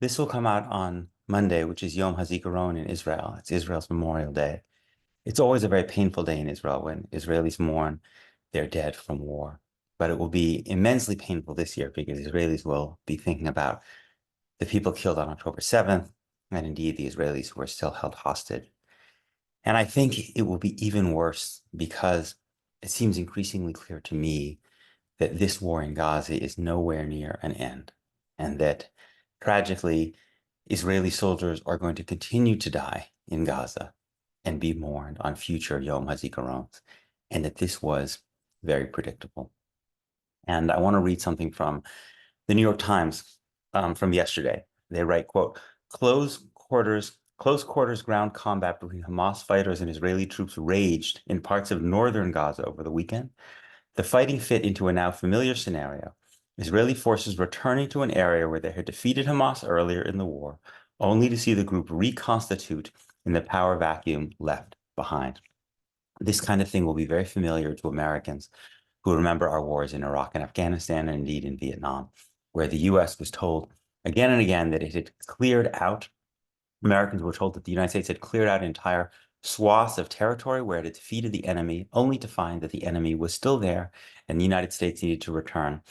This will come out on Monday, which is Yom HaZikaron in Israel. It's Israel's Memorial Day. It's always a very painful day in Israel when Israelis mourn their dead from war. But it will be immensely painful this year because Israelis will be thinking about the people killed on October 7th, and indeed the Israelis who are still held hostage. And I think it will be even worse because it seems increasingly clear to me that this war in Gaza is nowhere near an end, and that tragically, Israeli soldiers are going to continue to die in Gaza and be mourned on future Yom HaZikarons, and that this was very predictable. And I want to read something from the New York Times from yesterday. They write, quote, close quarters ground combat between Hamas fighters and Israeli troops raged in parts of northern Gaza over the weekend. The fighting fit into a now familiar scenario. Israeli forces returning to an area where they had defeated Hamas earlier in the war, only to see the group reconstitute in the power vacuum left behind. This kind of thing will be very familiar to Americans who remember our wars in Iraq and Afghanistan, and indeed in Vietnam, where the US was told again and again that it had cleared out, Americans were told that the United States had cleared out entire swaths of territory where it had defeated the enemy, only to find that the enemy was still there and the United States needed to return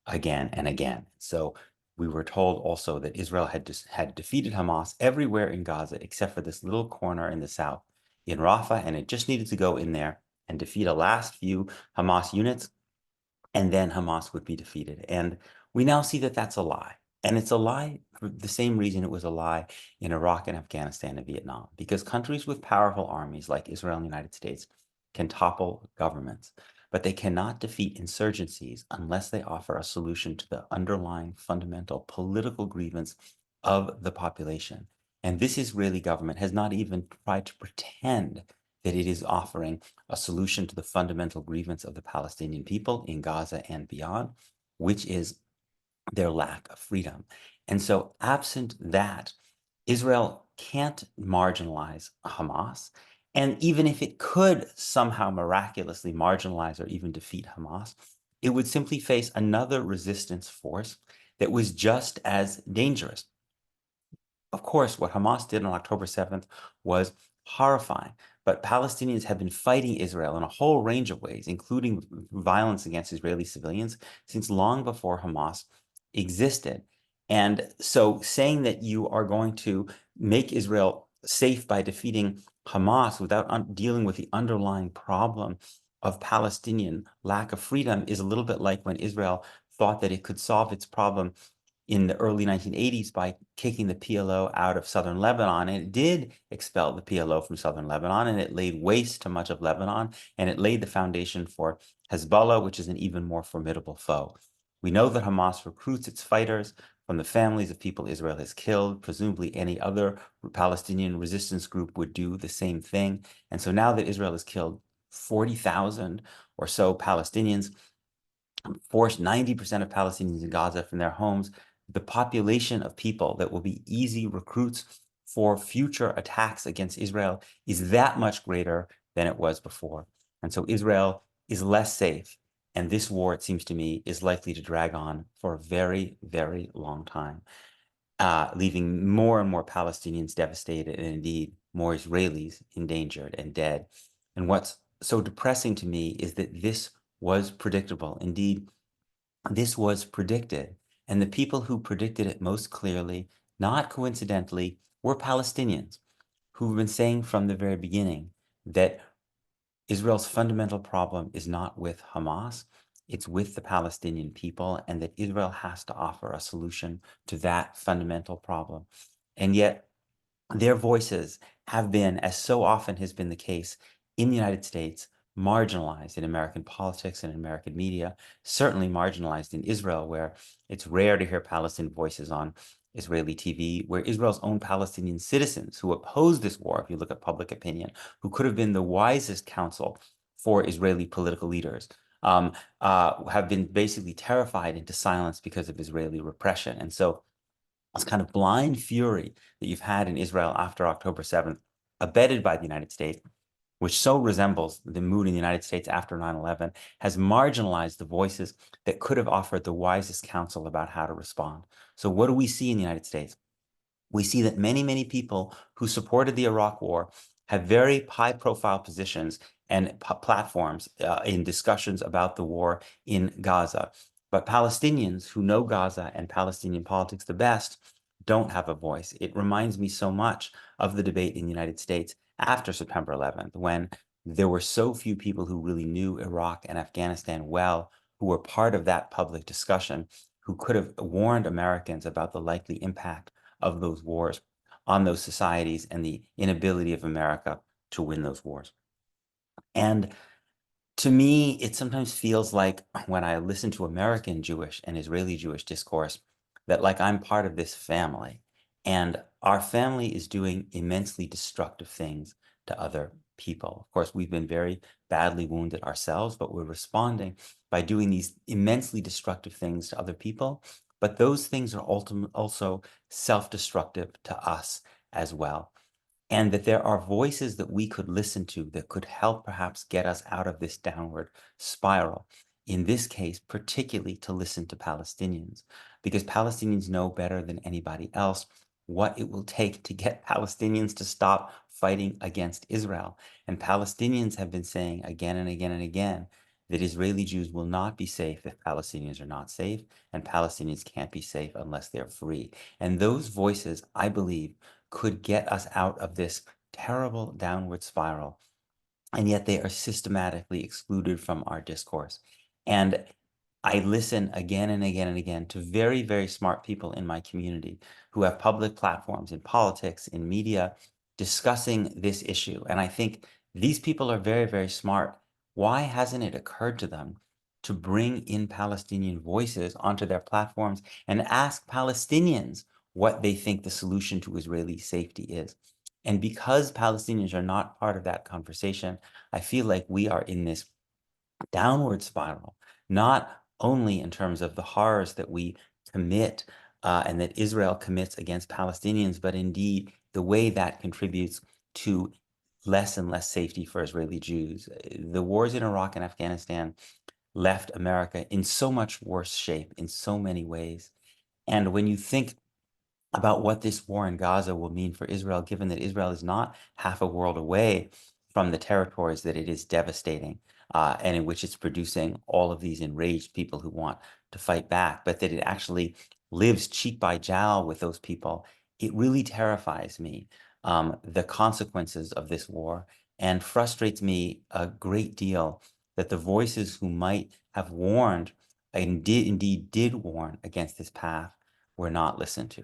again and again. So we were told also that Israel had defeated Hamas everywhere in Gaza except for this little corner in the south in Rafah, and it just needed to go in there and defeat a last few Hamas units, and then Hamas would be defeated. And we now see that that's a lie. And it's a lie for the same reason it was a lie in Iraq and Afghanistan and Vietnam, because countries with powerful armies like Israel and the United States can topple governments, but they cannot defeat insurgencies unless they offer a solution to the underlying fundamental political grievance of the population. And this Israeli government has not even tried to pretend that it is offering a solution to the fundamental grievance of the Palestinian people in Gaza and beyond, which is their lack of freedom. And so, absent that, Israel can't marginalize Hamas. And even if it could somehow miraculously marginalize or even defeat Hamas, it would simply face another resistance force that was just as dangerous. Of course, what Hamas did on October 7th was horrifying, but Palestinians have been fighting Israel in a whole range of ways, including violence against Israeli civilians, since long before Hamas existed. And so saying that you are going to make Israel safe by defeating Hamas without dealing with the underlying problem of Palestinian lack of freedom is a little bit like when Israel thought that it could solve its problem in the early 1980s by kicking the PLO out of southern Lebanon. And it did expel the PLO from southern Lebanon, and it laid waste to much of Lebanon, and it laid the foundation for Hezbollah, which is an even more formidable foe. We know that Hamas recruits its fighters from the families of people Israel has killed. Presumably any other Palestinian resistance group would do the same thing. And so now that Israel has killed 40,000 or so Palestinians, forced 90% of Palestinians in Gaza from their homes, the population of people that will be easy recruits for future attacks against Israel is that much greater than it was before. And so Israel is less safe. And this war, it seems to me, is likely to drag on for a very, very long time, leaving more and more Palestinians devastated and indeed more Israelis endangered and dead. And what's so depressing to me is that this was predictable. Indeed, this was predicted. And the people who predicted it most clearly, not coincidentally, were Palestinians who've been saying from the very beginning that Israel's fundamental problem is not with Hamas, it's with the Palestinian people, and that Israel has to offer a solution to that fundamental problem. And yet, their voices have been, as so often has been the case in the United States, marginalized in American politics and in American media, certainly marginalized in Israel, where it's rare to hear Palestinian voices on Israeli TV, where Israel's own Palestinian citizens who oppose this war, if you look at public opinion, who could have been the wisest counsel for Israeli political leaders, have been basically terrified into silence because of Israeli repression. And so this kind of blind fury that you've had in Israel after October 7th, abetted by the United States, which so resembles the mood in the United States after 9/11, has marginalized the voices that could have offered the wisest counsel about how to respond. So what do we see in the United States? we see that many, many people who supported the Iraq War have very high-profile positions and platforms in discussions about the war in Gaza. But Palestinians who know Gaza and Palestinian politics the best don't have a voice. It reminds me so much of the debate in the United States after September 11th, when there were so few people who really knew Iraq and Afghanistan well, who were part of that public discussion, who could have warned Americans about the likely impact of those wars on those societies and the inability of America to win those wars. And to me, it sometimes feels like when I listen to American Jewish and Israeli Jewish discourse, that like I'm part of this family, and our family is doing immensely destructive things to other people. Of course, we've been very badly wounded ourselves, but we're responding by doing these immensely destructive things to other people. But those things are ultimately also self-destructive to us as well, and that there are voices that we could listen to that could help perhaps get us out of this downward spiral. In this case, particularly to listen to Palestinians, because Palestinians know better than anybody else what it will take to get Palestinians to stop fighting against Israel. And Palestinians have been saying again and again and again that Israeli Jews will not be safe if Palestinians are not safe, and Palestinians can't be safe unless they're free. And those voices, I believe, could get us out of this terrible downward spiral, and yet they are systematically excluded from our discourse. And I listen again and again and again to very, very smart people in my community who have public platforms in politics, in media, discussing this issue. And I think these people are very, very smart. Why hasn't it occurred to them to bring in Palestinian voices onto their platforms and ask Palestinians what they think the solution to Israeli safety is? And because Palestinians are not part of that conversation, I feel like we are in this downward spiral, not only in terms of the horrors that we commit and that Israel commits against Palestinians, but indeed the way that contributes to less and less safety for Israeli Jews. The wars in Iraq and Afghanistan left America in so much worse shape in so many ways. And when you think about what this war in Gaza will mean for Israel, given that Israel is not half a world away from the territories that it is devastating, and in which it's producing all of these enraged people who want to fight back, but that it actually lives cheek by jowl with those people. It really terrifies me, the consequences of this war, and frustrates me a great deal that the voices who might have warned and indeed did warn against this path were not listened to.